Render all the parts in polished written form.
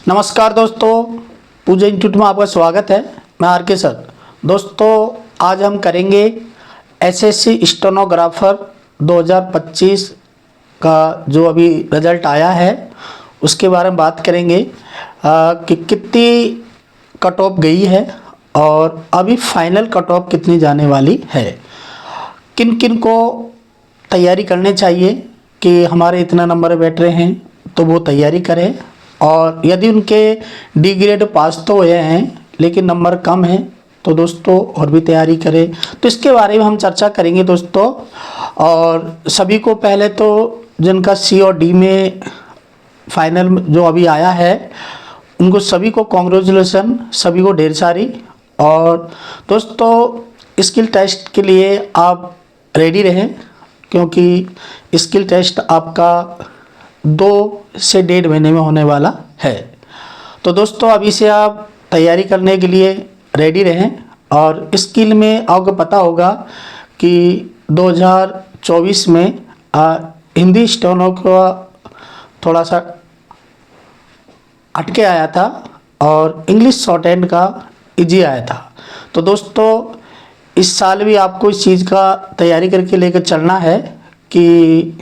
नमस्कार दोस्तों, पूजा इंस्टीट्यूट में आपका स्वागत है। मैं आर के सर। दोस्तों, आज हम करेंगे एसएससी स्टेनोग्राफर 2025 का जो अभी रिज़ल्ट आया है उसके बारे में बात करेंगे कि कितनी कट ऑफ गई है और अभी फाइनल कट ऑफ कितनी जाने वाली है, किन किन को तैयारी करनी चाहिए कि हमारे इतना नंबर बैठ रहे हैं तो वो तैयारी करें, और यदि उनके डी ग्रेड पास तो हुए हैं लेकिन नंबर कम है तो दोस्तों और भी तैयारी करें। तो इसके बारे में हम चर्चा करेंगे दोस्तों। और सभी को पहले तो जिनका सी और डी में फाइनल जो अभी आया है उनको सभी को कॉन्ग्रेचुलेसन, सभी को ढेर सारी। और दोस्तों, स्किल टेस्ट के लिए आप रेडी रहें क्योंकि स्किल टेस्ट आपका 2 से 1.5 महीने में होने वाला है। तो दोस्तों, अभी से आप तैयारी करने के लिए रेडी रहें। और स्किल में आपको पता होगा कि 2024 में हिंदी स्टेनो का थोड़ा सा हटके आया था और इंग्लिश शॉर्ट हैंड का इजी आया था। तो दोस्तों, इस साल भी आपको इस चीज़ का तैयारी करके लेकर चलना है कि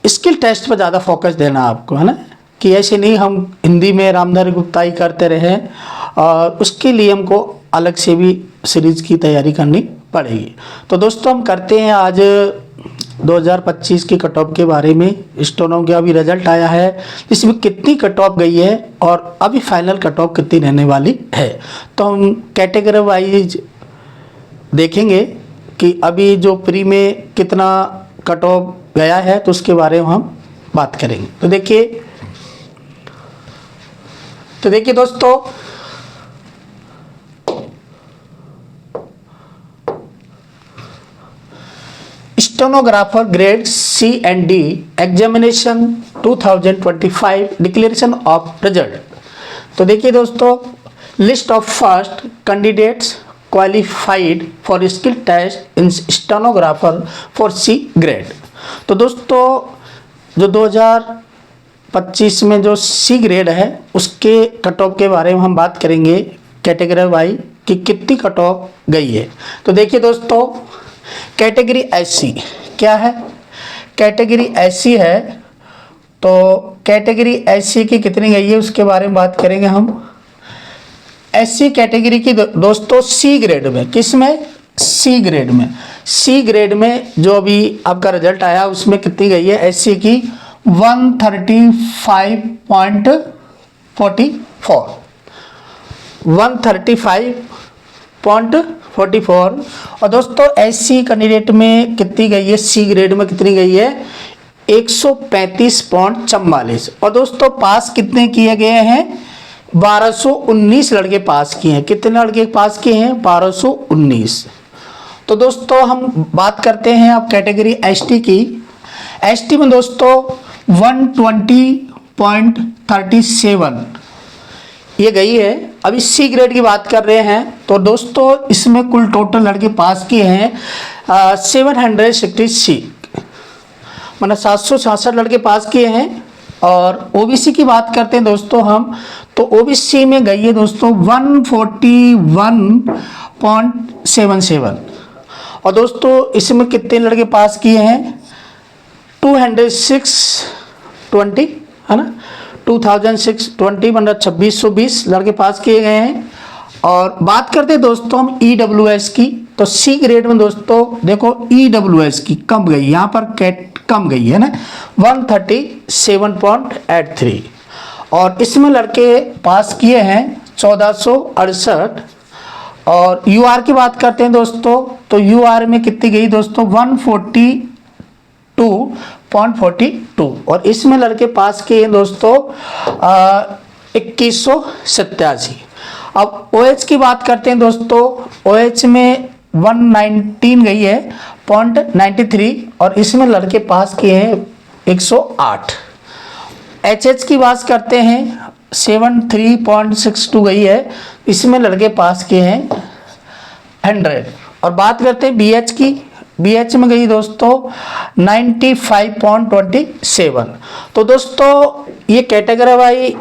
स्किल टेस्ट पर ज़्यादा फोकस देना आपको, है ना, कि ऐसे नहीं हम हिंदी में रामधारी गुप्ता ही करते रहें, और उसके लिए हमको अलग से भी सीरीज़ की तैयारी करनी पड़ेगी। तो दोस्तों, हम करते हैं आज 2025 की कट ऑफ के बारे में। स्टेनो का अभी रिजल्ट आया है, इसमें कितनी कट ऑफ गई है और अभी फाइनल कट ऑफ कितनी रहने वाली है। तो हम कैटेगरी वाइज देखेंगे कि अभी जो प्री में कितना कट ऑफ गया है तो उसके बारे में हम बात करेंगे। तो देखिए दोस्तों, stenographer grade C and D examination 2025 declaration of result. तो देखिए दोस्तों, list of first candidates qualified for skill test in stenographer for C grade. तो दोस्तों, जो 2025 में जो सी ग्रेड है उसके कट ऑफ के बारे में हम बात करेंगे कैटेगरी वाइज कि कितनी कट ऑफ गई है। तो देखिए दोस्तों, कैटेगरी एससी क्या है? कैटेगरी एससी है, तो कैटेगरी एससी की कितनी गई है उसके बारे में बात करेंगे हम। एससी कैटेगरी की दोस्तों सी ग्रेड में, किस में? सी ग्रेड में। सी ग्रेड में जो अभी आपका रिजल्ट आया उसमें कितनी गई है एससी की? 135.44 135.44। और दोस्तों, एससी कैंडिडेट में कितनी गई है? सी ग्रेड में कितनी गई है? 135.44। और दोस्तों, पास कितने किए गए हैं? 1219 लड़के पास किए हैं। कितने लड़के पास किए हैं? 1219। तो दोस्तों, हम बात करते हैं अब कैटेगरी एसटी की। एसटी में दोस्तों 120.37 ये गई है। अभी सी ग्रेड की बात कर रहे हैं तो दोस्तों इसमें कुल टोटल लड़के पास किए हैं 766, मतलब 766 लड़के पास किए हैं। और ओबीसी की बात करते हैं दोस्तों हम, तो ओबीसी में गई है दोस्तों 141.77। और दोस्तों इसमें कितने लड़के पास किए हैं? 20620, है ना, 2620 मतलब 2620 लड़के पास किए गए हैं। और बात करते हैं दोस्तों हम ईडब्ल्यूएस की, तो सी ग्रेड में दोस्तों देखो ईडब्ल्यूएस की कम गई, यहाँ पर कैट कम गई है ना, 137.83। और इसमें लड़के पास किए हैं 1468। और यूआर की बात करते हैं दोस्तों, तो यूआर में कितनी गई दोस्तों? 142.42। और इसमें लड़के पास किए हैं दोस्तों 2187। अब ओएच की बात करते हैं दोस्तों, ओएच में 119 गई है 0.93। और इसमें लड़के पास किए हैं 108। एचएच की बात करते हैं 73.62 गई है, इसमें लड़के पास किए हैं 100। और बात करते हैं बीएच की, BH में गई दोस्तों 95.27। तो दोस्तों ये कैटेगरी वाई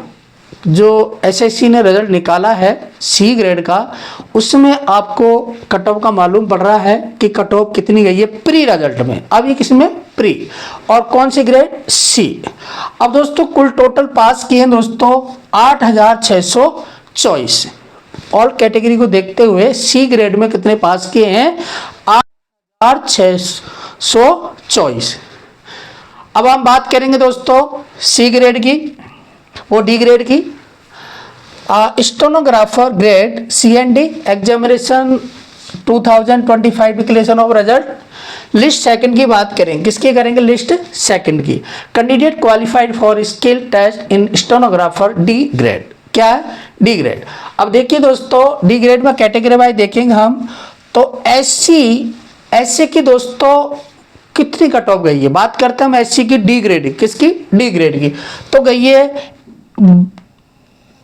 जो SSC ने रिजल्ट निकाला है C ग्रेड का, उसमें आपको कट ऑफ का मालूम पड़ रहा है कि कट ऑफ कितनी गई है प्री रिजल्ट में। अब ये किसमें प्री, और कौन सी ग्रेड C। अब दोस्तों कुल टोटल पास किए हैं दोस्तों 8624। ऑल कैटेगरी को देखते हुए C ग्रेड में कितने पास किए हैं 8624। अब हम बात करेंगे दोस्तों C ग्रेड की वो D ग्रेड की। Stenographer grade C&D examination 2025 declaration of result list second की बात करें, किसकी करेंगे लिस्ट सेकंड की। Candidate qualified for skill test in stenographer D grade, क्या है D ग्रेड। अब देखिए दोस्तों D ग्रेड में कैटेगरी वाइज देखेंगे हम, तो SC की दोस्तों कितनी कट ऑफ गई है, बात करते हैं हम SC की D ग्रेड, किसकी D ग्रेड की, तो गई है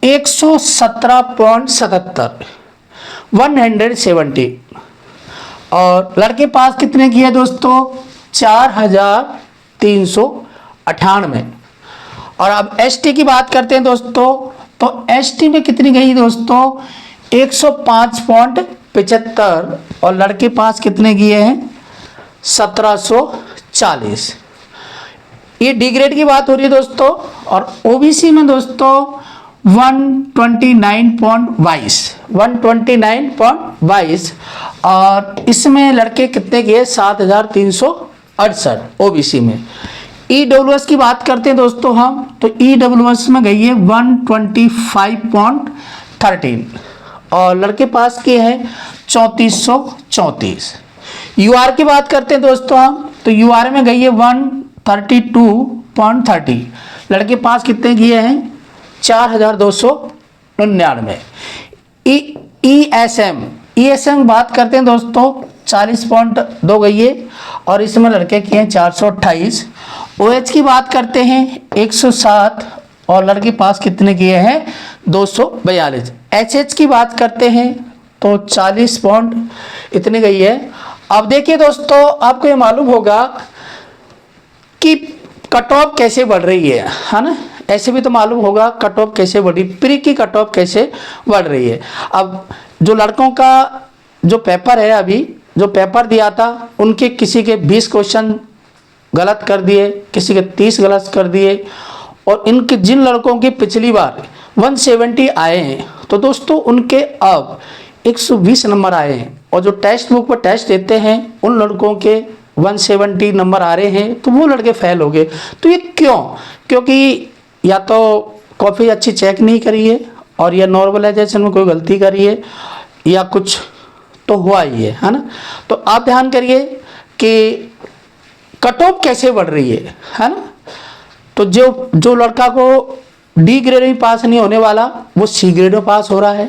117.77 170। और लड़के पास कितने किए दोस्तों 4398। और अब ST की बात करते हैं दोस्तों, तो ST में कितनी गई दोस्तों 105.75। और लड़के पास कितने किए हैं 1740। ये D ग्रेड की बात हो रही है दोस्तों। और OBC में दोस्तों 129.22 और इसमें लड़के कितने किए 7368 OBC में। EWS की बात करते हैं दोस्तों हम, तो EWS में गई है 125.13 और लड़के पास किए हैं 3434। UR की बात करते हैं दोस्तों हम, तो UR में गई है 132.30, लड़के पास कितने किए हैं 4299। ESM बात करते हैं दोस्तों 40.2 गई है और इसमें लड़के किए हैं 428। OH की बात करते हैं 107 और लड़के पास कितने किए हैं 242। HH की बात करते हैं तो 40 इतनी गई है। अब देखिए दोस्तों आपको ये मालूम होगा कि कट ऑफ कैसे बढ़ रही है ना, ऐसे भी तो मालूम होगा कट ऑफ कैसे बढ़ी, प्री की कट ऑफ कैसे बढ़ रही है। अब जो लड़कों का जो पेपर है, अभी जो पेपर दिया था उनके किसी के 20 क्वेश्चन गलत कर दिए, किसी के 30 गलत कर दिए, और इनके जिन लड़कों की पिछली बार 170 आए हैं तो दोस्तों उनके अब 120 नंबर आए हैं, और जो टेक्स्ट बुक पर टेस्ट देते हैं उन लड़कों के 170 नंबर आ रहे हैं, तो वो लड़के फेल हो गए। तो ये क्यों? क्योंकि या तो कॉपी अच्छी चेक नहीं करी है, और या नॉर्मलाइजेशन में कोई गलती करी है, या कुछ तो हुआ ही है ना। तो आप ध्यान करिए कि कट ऑफ कैसे बढ़ रही है ना। तो जो लड़का को D ग्रेड में पास नहीं होने वाला वो C ग्रेड में पास हो रहा है।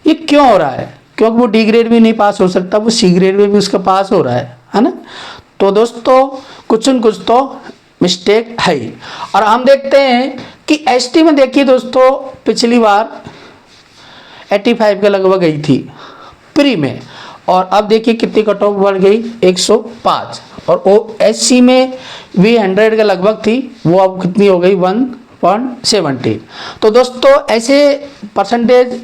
ये क्यों हो रहा है? क्योंकि वो D ग्रेड में नहीं पास हो सकता, वो C ग्रेड में भी उसका पास हो रहा है ना। तो दोस्तों कुछ न कुछ तो मिस्टेक है। और हम देखते हैं कि ST में देखिए दोस्तों पिछली बार 85 के लगभग गई थी प्री में, और अब देखिए कितनी कट ऑफ बढ़ गई 105। और SC में भी 100 के लगभग थी, वो अब कितनी हो गई 1.70। तो दोस्तों ऐसे परसेंटेज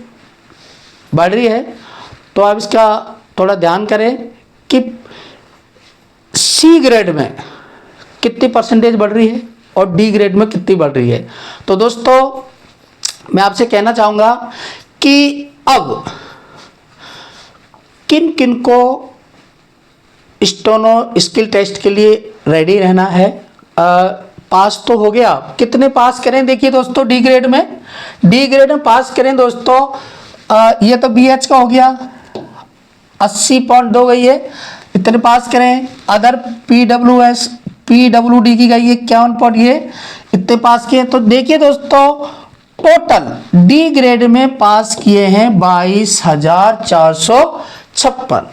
बढ़ रही है, तो आप इसका थोड़ा ध्यान करें कि C ग्रेड में कितनी परसेंटेज बढ़ रही है और D ग्रेड में कितनी बढ़ रही है। तो दोस्तों मैं आपसे कहना चाहूँगा कि अब किन किन को स्टेनो स्किल टेस्ट के लिए रेडी रहना है। पास तो हो गया, कितने पास करें देखिए दोस्तों D ग्रेड में पास करें दोस्तों, ये तो BH का हो गया 80.2 गई है, इतने पास करें। अदर PWD की गई है 51 ये इतने पास किए। तो देखिए दोस्तों टोटल D ग्रेड में पास किए हैं 22,456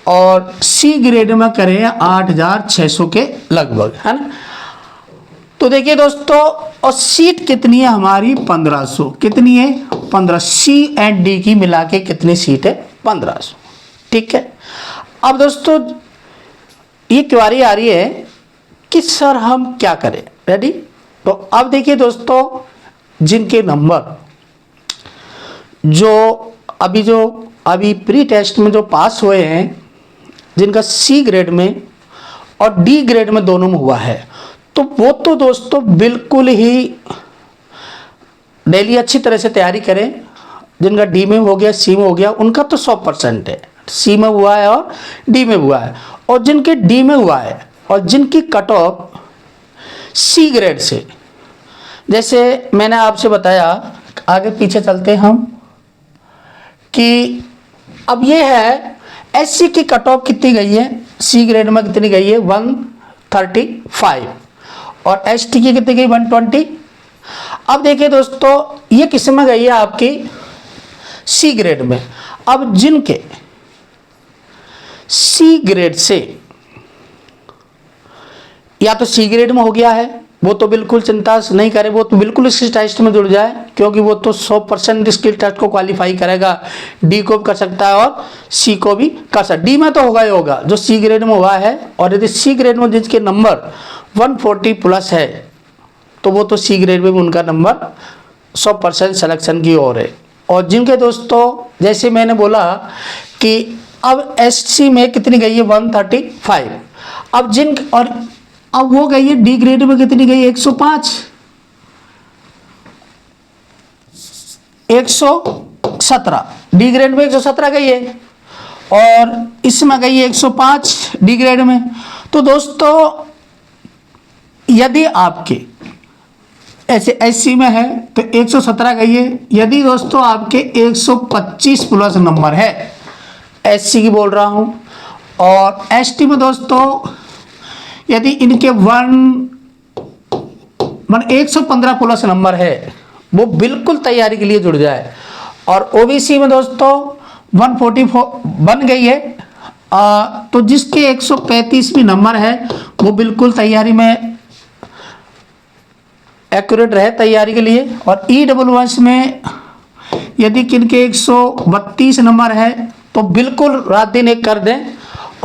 और C ग्रेड में करें 8,600 के लगभग, है ना। तो देखिए दोस्तों और सीट कितनी है हमारी 1500, कितनी है 15। C एंड D की मिला के कितनी सीट है 1500, ठीक है। अब दोस्तों ये क्वेरी आ रही है कि सर हम क्या करें। रेडी? तो अब देखिए दोस्तों, जिनके नंबर जो अभी प्री टेस्ट में जो पास हुए हैं, जिनका सी ग्रेड में और डी ग्रेड में दोनों में हुआ है, तो वो तो दोस्तों बिल्कुल ही डेली अच्छी तरह से तैयारी करें। जिनका डी में हो गया, सी में हो गया, उनका तो 100% है, सी में हुआ है और डी में हुआ है। और जिनके डी में हुआ है और जिनकी कट ऑफ सी ग्रेड से, जैसे मैंने आपसे बताया, आगे पीछे चलते हैं हम, कि अब ये है एससी की कट ऑफ कितनी गई है, सी ग्रेड में कितनी गई है 135, और एसटी की कितनी गई 120। अब देखिए दोस्तों, ये किस में गई है आपकी सी ग्रेड में। अब जिनके सी ग्रेड से या तो सी ग्रेड में हो गया है, वो तो बिल्कुल चिंता नहीं करे, वो तो बिल्कुल इस टेस्ट में जुड़ जाए, क्योंकि वो तो 100% स्किल टेस्ट को क्वालिफाई करेगा। डी को भी कर सकता है और सी को भी कर सकता है। डी में तो होगा ही होगा जो सी ग्रेड में हुआ है, और यदि सी ग्रेड में जिसके नंबर 140 प्लस है, तो वो तो सी ग्रेड में भी उनका नंबर 100% सिलेक्शन की ओर है। और जिनके दोस्तों, जैसे मैंने बोला कि अब एससी में कितनी गई है 135, अब जिन और अब वो गई है डी ग्रेड में कितनी गई है 105, 117 डी ग्रेड में 117 गई है, और इसमें गई है 105 डी ग्रेड में। तो दोस्तों यदि आपके ऐसे एससी में है तो 117 गई है। यदि दोस्तों आपके 125 प्लस नंबर है, एससी की बोल रहा हूं, और एसटी में दोस्तों यदि इनके 115 प्लस नंबर है, वो बिल्कुल तैयारी के लिए जुड़ जाए। और ओबीसी में दोस्तों 144 बन गई है, तो जिसके 135 भी नंबर है, वो बिल्कुल तैयारी में एक्यूरेट रहे तैयारी के लिए। और ईडब्ल्यूएस में यदि किनके 132 नंबर है, तो बिल्कुल रात दिन एक कर दें।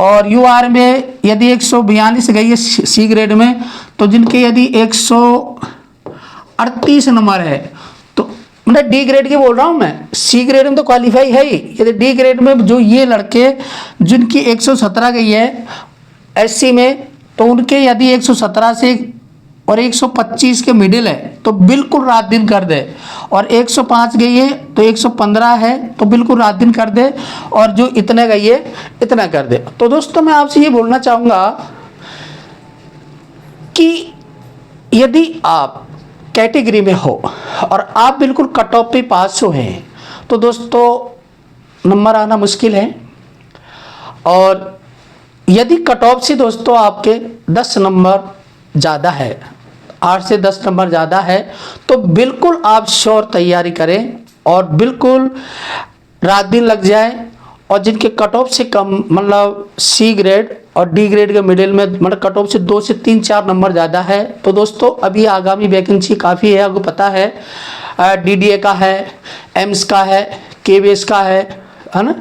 और यूआर में यदि 142 गई है सी ग्रेड में, तो जिनके यदि 138 नंबर है, तो मतलब डी ग्रेड की बोल रहा हूँ मैं, सी ग्रेड में तो क्वालिफाई है ही। यदि डी ग्रेड में जो ये लड़के जिनकी 117 गई है एससी में, तो उनके यदि 117 से और 125 के मिडिल है, तो बिल्कुल रात दिन कर दे। और 105 गई है तो 115 है, तो बिल्कुल रात दिन कर दे। और जो इतने गई है इतना कर दे। तो दोस्तों मैं आपसे ये बोलना चाहूँगा कि यदि आप कैटेगरी में हो और आप बिल्कुल कट ऑफ पे पास हो हैं, तो दोस्तों नंबर आना मुश्किल है। और यदि कट ऑफ से दोस्तों आपके 10 नंबर ज़्यादा है, 8 से 10 नंबर ज़्यादा है, तो बिल्कुल आप श्योर तैयारी करें और बिल्कुल रात दिन लग जाए। और जिनके कट ऑफ से कम, मतलब सी ग्रेड और डी ग्रेड के मिडिल में, मतलब कट ऑफ से 2 से 3-4 नंबर ज़्यादा है, तो दोस्तों अभी आगामी वैकेंसी काफ़ी है, आपको पता है। डीडीए का है, एम्स का है, केवीएस का है ना,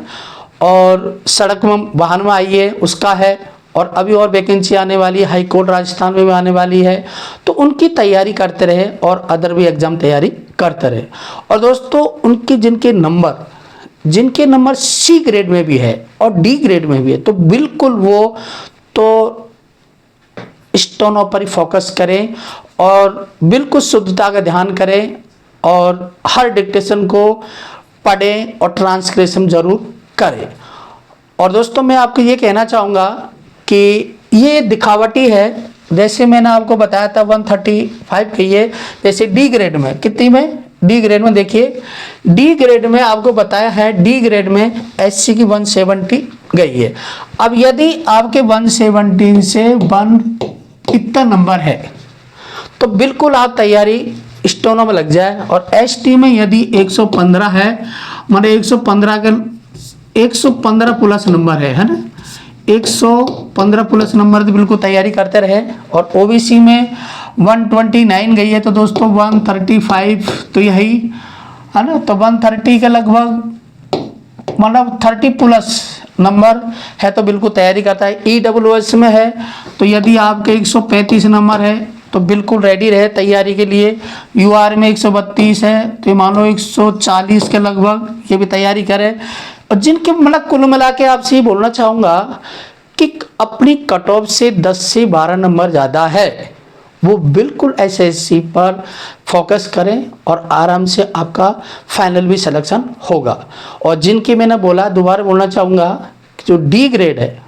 और सड़क में वाहन में आई है उसका है, और अभी और वैकेंसी आने वाली है, हाई कोर्ट राजस्थान में भी आने वाली है। तो उनकी तैयारी करते रहे और अदर भी एग्जाम तैयारी करते रहे। और दोस्तों उनके जिनके नंबर सी ग्रेड में भी है और डी ग्रेड में भी है, तो बिल्कुल वो तो स्टोनों पर ही फोकस करें और बिल्कुल शुद्धता का ध्यान करें, और हर डिक्टेशन को पढ़ें और ट्रांसक्रिप्शन जरूर करें। और दोस्तों मैं आपको ये कहना चाहूँगा कि ये दिखावटी है। जैसे मैंने आपको बताया था 135 की है, जैसे डी ग्रेड में कितनी में, डी ग्रेड में देखिए, डी ग्रेड में आपको बताया है, डी ग्रेड में एससी की 170 गई है। अब यदि आपके 117 से 1 इतना नंबर है, तो बिल्कुल आप तैयारी स्टोनों में लग जाए। और एसटी में यदि 115 है, मतलब 115 के 115 प्लस नंबर है ना, 115 प्लस नंबर तो बिल्कुल तैयारी करते रहे। और ओबीसी में 129 गई है, तो दोस्तों 135 तो यही है ना, तो 130 के लगभग, मतलब 30 प्लस नंबर है तो बिल्कुल तैयारी करता है। EWS में है तो यदि आपके 135 नंबर है तो बिल्कुल रेडी रहे तैयारी के लिए। UR में 132 है तो मान लो 140 के लगभग, ये भी तैयारी करें। और जिनके मतलब कुल मिला के आपसे ये बोलना चाहूँगा कि अपनी कट ऑफ से 10 से 12 नंबर ज़्यादा है वो बिल्कुल SSC पर फोकस करें और आराम से आपका फाइनल भी सिलेक्शन होगा। और जिनकी मैंने बोला, दोबारा बोलना चाहूँगा कि जो D ग्रेड है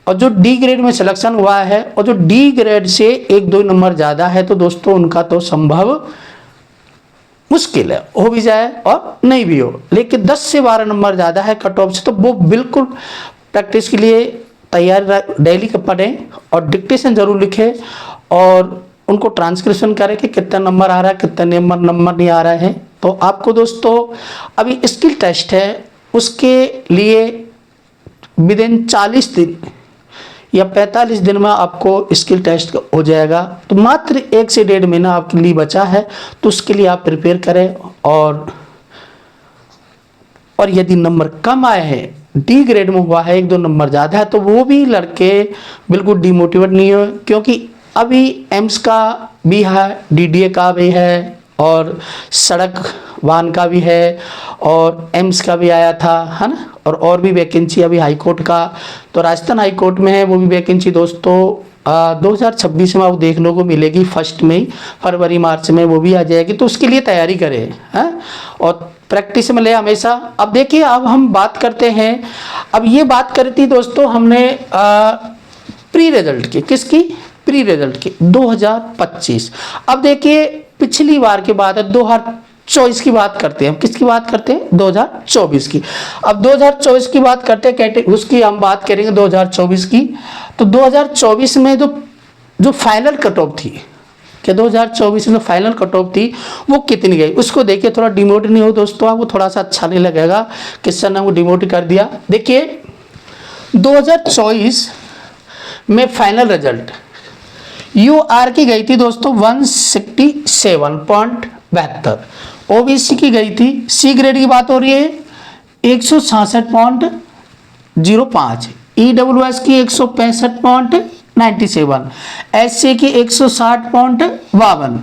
और जो D ग्रेड में सिलेक्शन हुआ है और जो D ग्रेड से 1-2 नंबर ज़्यादा है तो दोस्तों उनका तो संभव मुश्किल है, हो भी जाए और नहीं भी हो, लेकिन 10 से 12 नंबर ज़्यादा है कट ऑफ से तो वो बिल्कुल प्रैक्टिस के लिए तैयार डेली पढ़ें और डिक्टेशन जरूर लिखें और उनको ट्रांसक्रिप्शन करें कि कितना नंबर आ रहा है, कितना नंबर नहीं आ रहा है। तो आपको दोस्तों अभी स्किल टेस्ट है, उसके लिए विदिन 40 दिन या 45 दिन में आपको स्किल टेस्ट हो जाएगा। तो मात्र 1 से 1.5 महीना आपके लिए बचा है, तो उसके लिए आप प्रिपेयर करें। और यदि नंबर कम आए हैं, D ग्रेड में हुआ है 1-2 नंबर ज़्यादा है, तो वो भी लड़के बिल्कुल डिमोटिवेट नहीं हो, क्योंकि अभी एम्स का भी है, DDA का भी है और सड़क वाहन का भी है और एम्स का भी आया था, है ना। और भी वैकेंसी अभी हाई कोर्ट का, तो राजस्थान हाई कोर्ट में है वो भी वैकेंसी दोस्तों 2026 में आपको देखने को मिलेगी। फर्स्ट में फरवरी मार्च में वो भी आ जाएगी, तो उसके लिए तैयारी करें हैं और प्रैक्टिस में ले हमेशा। अब देखिए, अब हम बात करते हैं, अब ये बात करी थी दोस्तों हमने प्री रिजल्ट की, किसकी? प्री रिजल्ट की 2025। अब देखिए पिछली बार की बात है, 2024 की बात करते हैं हम। किसकी बात करते हैं? 2024 की। अब 2024 की बात करते हैं, उसकी हम बात करेंगे 2024 की। तो 2024 में जो फाइनल कट ऑफ थी, कि 2024 में फाइनल कट ऑफ थी वो कितनी गई, उसको देखिए। थोड़ा डिमोट नहीं हो दोस्तों, आपको थोड़ा सा अच्छा नहीं लगेगा कि सर ने वो डिमोट कर दिया। देखिए 2024 में फाइनल रिजल्ट UR की गई थी दोस्तों 167.72, OBC की गई थी, C ग्रेड की बात हो रही है 166.05, EWS की 165.97, SC की 160.52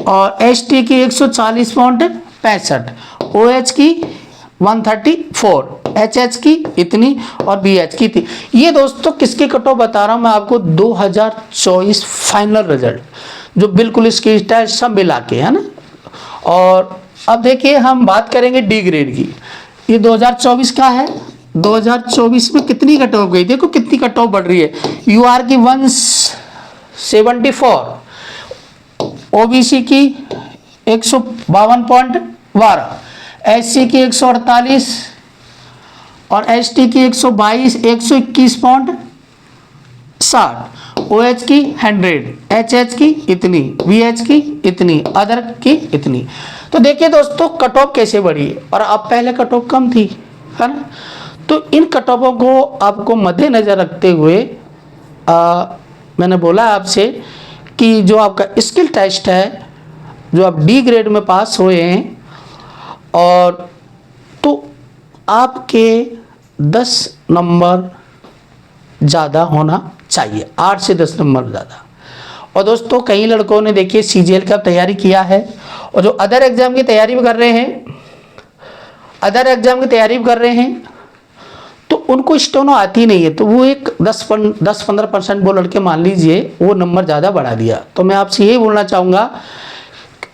और ST की 140.65, OH की 134, HH की इतनी और BH की थी। ये दोस्तों किसके कट ऑफ बता रहा हूँ मैं आपको, 2024 फाइनल रिजल्ट, जो बिल्कुल इसकी टेस्ट सब मिला के, है ना। और अब देखिए हम बात करेंगे D ग्रेड की। ये 2024 का है, 2024 में कितनी कट ऑफ गई, देखो कितनी कट ऑफ बढ़ रही है। UR की 174, OBC की 152.12, SC की 148 और ST की 122, 121.60, OH की 100, HH की इतनी, VH की इतनी, अदर की इतनी। तो देखिए दोस्तों कट ऑफ कैसे बढ़ी है, और अब पहले कट ऑफ कम थी, है ना। तो इन कट ऑफों को आपको मद्देनजर रखते हुए मैंने बोला आपसे कि जो आपका स्किल टेस्ट है, जो आप D ग्रेड में पास हुए हैं, और तो आपके 10 नंबर ज़्यादा होना चाहिए, 8 से 10 नंबर ज़्यादा। और दोस्तों कई लड़कों ने देखिए CGL का तैयारी किया है, और जो अदर एग्ज़ाम की तैयारी भी कर रहे हैं, तो उनको स्टेनो आती नहीं है, तो वो एक 10-15% वो लड़के मान लीजिए वो नंबर ज़्यादा बढ़ा दिया। तो मैं आपसे यही बोलना चाहूँगा,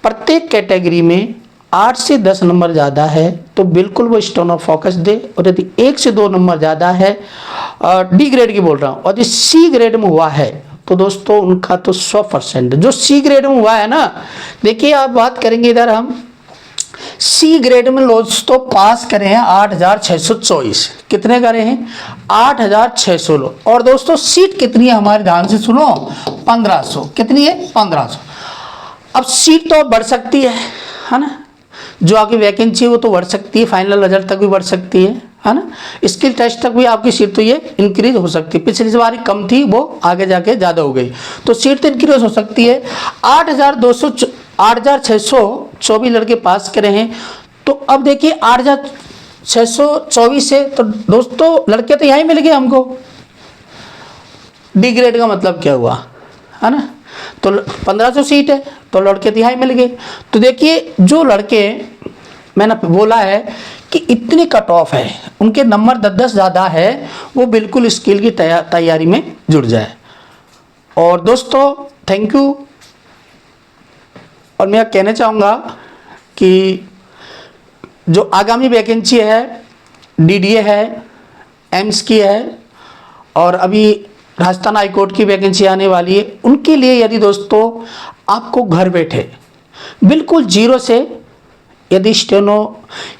प्रत्येक कैटेगरी में 8 से 10 नंबर ज़्यादा है तो बिल्कुल वो स्टेनो फोकस दे। और यदि 1 से 2 नंबर ज़्यादा है, D ग्रेड की बोल रहा हूँ, और जो C ग्रेड में हुआ है तो दोस्तों उनका तो 100%। जो C ग्रेड में हुआ है ना, देखिए आप बात करेंगे इधर हम C ग्रेड में दोस्तों पास करे हैं 8624, कितने करे हैं? 8600 लोग। और दोस्तों सीट कितनी है हमारे ध्यान से सुनो, 1500। कितनी है? 1500। अब सीट तो बढ़ सकती है ना, जो आपकी वैकेंसी है वो तो बढ़ सकती है, फाइनल रिजल्ट तक भी बढ़ सकती है ना। स्किल टेस्ट तक भी आपकी सीट तो ये इंक्रीज हो सकती है, पिछली बार कम थी वो आगे जाके ज़्यादा हो गई, तो सीट तो इंक्रीज हो सकती है। 8624 लड़के पास करे हैं। तो अब देखिए 8600 624 है, तो दोस्तों लड़के तो यहाँ ही मिल गए हमको। डी ग्रेड का मतलब क्या हुआ, है ना, तो 1500 सीट है, तो लड़के तो यहाँ ही मिल गए। तो देखिए जो लड़के मैंने बोला है कि इतनी कट ऑफ है, उनके नंबर 10-10 ज़्यादा है, वो बिल्कुल स्किल की तैयारी में जुड़ जाए। और दोस्तों थैंक यू। और मैं कहना चाहूँगा कि जो आगामी वैकेंसी है, डीडीए है, एम्स की है, और अभी राजस्थान हाई कोर्ट की वैकेंसी आने वाली है, उनके लिए यदि दोस्तों आपको घर बैठे बिल्कुल जीरो से यदि स्टेनो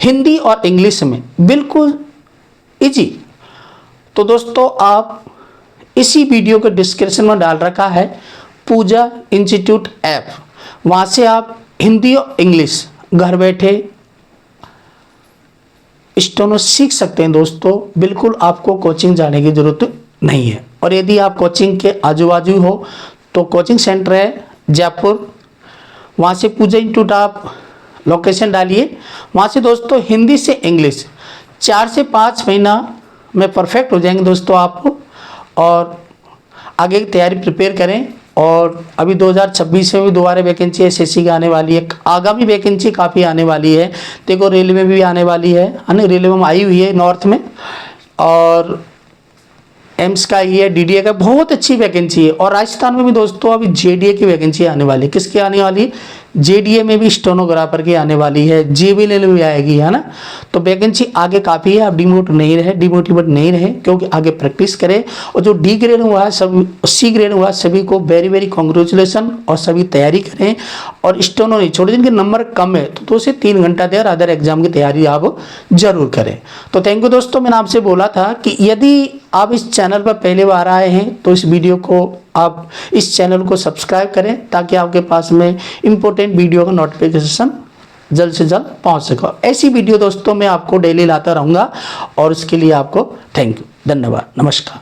हिंदी और इंग्लिश में बिल्कुल इजी, तो दोस्तों आप इसी वीडियो के डिस्क्रिप्शन में डाल रखा है पूजा इंस्टीट्यूट ऐप, वहाँ से आप हिंदी और इंग्लिश घर बैठे स्टेनो सीख सकते हैं दोस्तों। बिल्कुल आपको कोचिंग जाने की ज़रूरत नहीं है। और यदि आप कोचिंग के आजू बाजू हो तो कोचिंग सेंटर है जयपुर, वहाँ से पूजा इंस्टीट्यूट आप लोकेशन डालिए, वहाँ से दोस्तों हिंदी से इंग्लिश 4 से 5 महीना में परफेक्ट हो जाएंगे दोस्तों आप, और आगे की तैयारी प्रिपेयर करें। और अभी 2026 में भी दोबारा वैकेंसी एसएससी की आने वाली है, आगामी वैकेंसी काफ़ी आने वाली है। देखो रेलवे में भी आने वाली है ना, रेलवे में आई हुई है नॉर्थ में, और एम्स का ही है, डीडीए का, बहुत अच्छी वैकेंसी है। और राजस्थान में भी दोस्तों अभी जेडीए की वैकेंसी आने वाली है। किसकी आने वाली है? जेडीए में भी स्टेनोग्राफर की आने वाली है, जेबीएल में भी आएगी, है ना। तो वैकेंसी आगे काफ़ी है, आप डिमोटिवेट नहीं रहे, क्योंकि आगे प्रैक्टिस करें। और जो डी ग्रेड हुआ है, सब सी ग्रेड हुआ है, सभी को वेरी वेरी कॉन्ग्रेचुलेसन, और सभी तैयारी करें। और स्टेनो नहीं छोड़े, जिनके नंबर कम है तो 2 से 3 घंटा दें, और अदर एग्जाम की तैयारी आप जरूर करें। तो थैंक यू दोस्तों। मैंने आपसे बोला था कि यदि आप इस चैनल पर पहले बार आए हैं तो इस वीडियो को आप इस चैनल को सब्सक्राइब करें, ताकि आपके पास में इंपॉर्टेंट वीडियो का नोटिफिकेशन जल्द से जल्द पहुंच सके। ऐसी वीडियो दोस्तों मैं आपको डेली लाता रहूँगा, और उसके लिए आपको थैंक यू, धन्यवाद, नमस्कार।